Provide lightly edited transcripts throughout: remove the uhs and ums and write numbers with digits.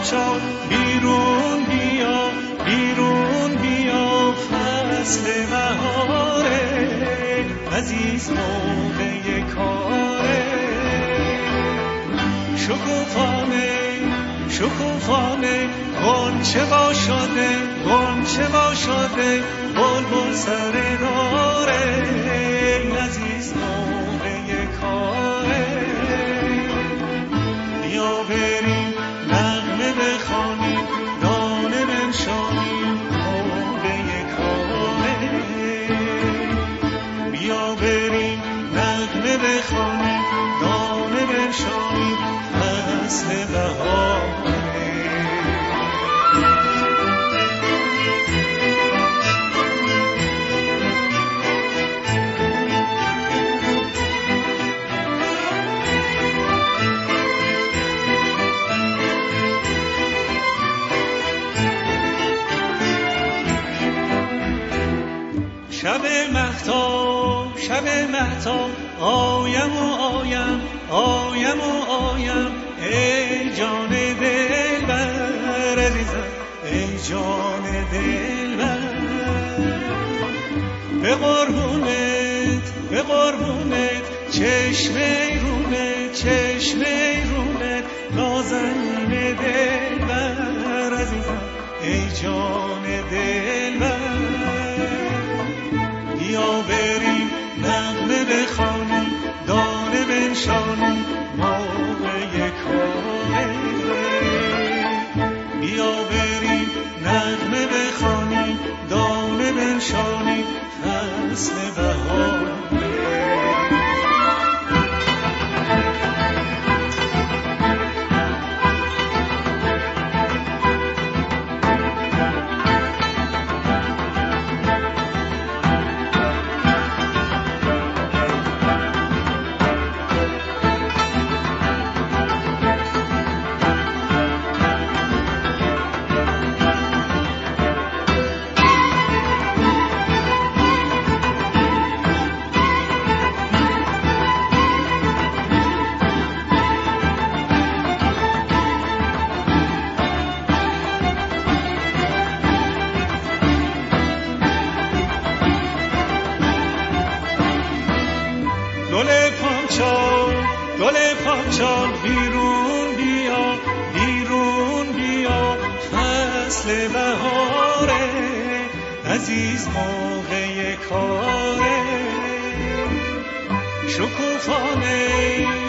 پاچال بیرون بیا، بیرون بیا، فصل بهاره، عزیز موقع کاره. شکوفانه شکوفانه غنچه وا شده، غنچه وا شده، بلبل سر داره، عزیز موقع کاره. بیا بریم نغمه بخوانیم، دانه بنشانیم، موقع کاره. بیا بریم نغمه بخوانیم، دانه بنشانیم، فصل بهاره. شب مهتاب، شب مهتاب، آیم و آیم، آیم و آیم، ای جان دلبر عزیزم، ای جان دلبر. به قربونت، به قربونت، چشم رونت، چشم رونت، نازنین دلبر عزیزم، ای جان دلبر. بیا بریم نغمه بخوانیم، دانه بنشانیم، موقع کاره. بیا بریم نغمه بخوانیم، دانه بنشانیم، فصل بهاره. گل پاچال بیرون بیا، بیرون بیا، فصل بهاره، عزیز موقع کاره. شکوفانه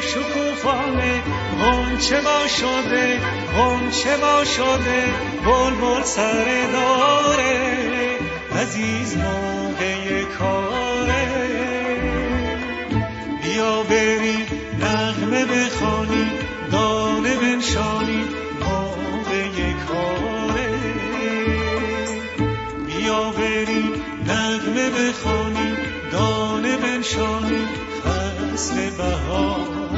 شکوفانه غنچه وا شده، غنچه وا شده، بلبل سر داره، عزیز موقع کاره. بیا بریم نغمه بخوانیم، دانه بنشانیم، موقع کاره. بیا بریم نغمه بخوانیم، دانه بنشانیم، فصل بهاره.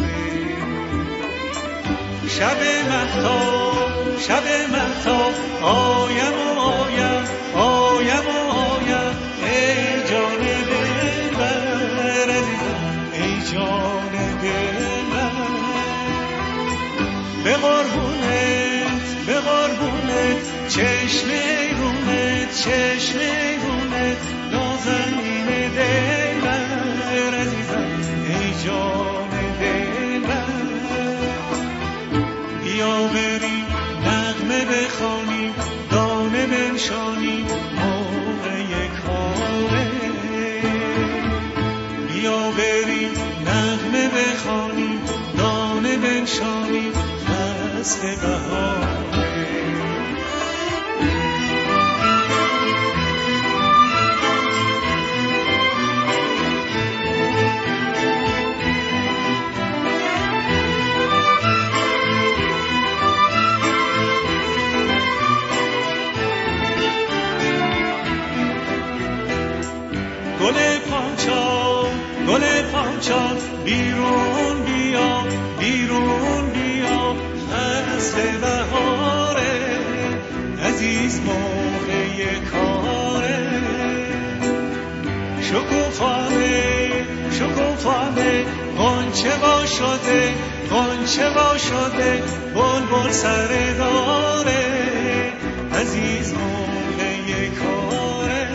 شب مهتاب، شب مهتاب، آیم و آیم، آیم و آیم، ای جان دلبر عزیزم، ای جان دلبر. به قربونت، به قربونت، چشم رونت، چشم رونت، نازنین دلبر عزیزم، ای جان دلبر. بیا بریم نغمه بخوانیم، دانه بنشانیم، موقع کاره. بیا بریم نغمه بخوانیم، دانه بنشانیم، فصل بهاره. گل پاچال، گل پاچال بیرون بیا، بیرون بیا، فصل بهاره، عزیز موقع کاره. شکوفانه شکوفانه غنچه وا شده غنچه وا شده بلبل سر داره عزیز موقع کاره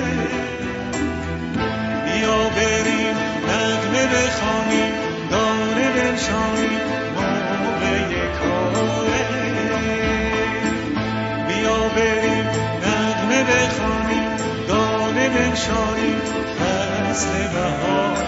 بیا بریم نغمه بخوانیم دانه بنشانیم موقع کاره بیا بریم نغمه بخوانیم دانه بنشانیم فصل بهار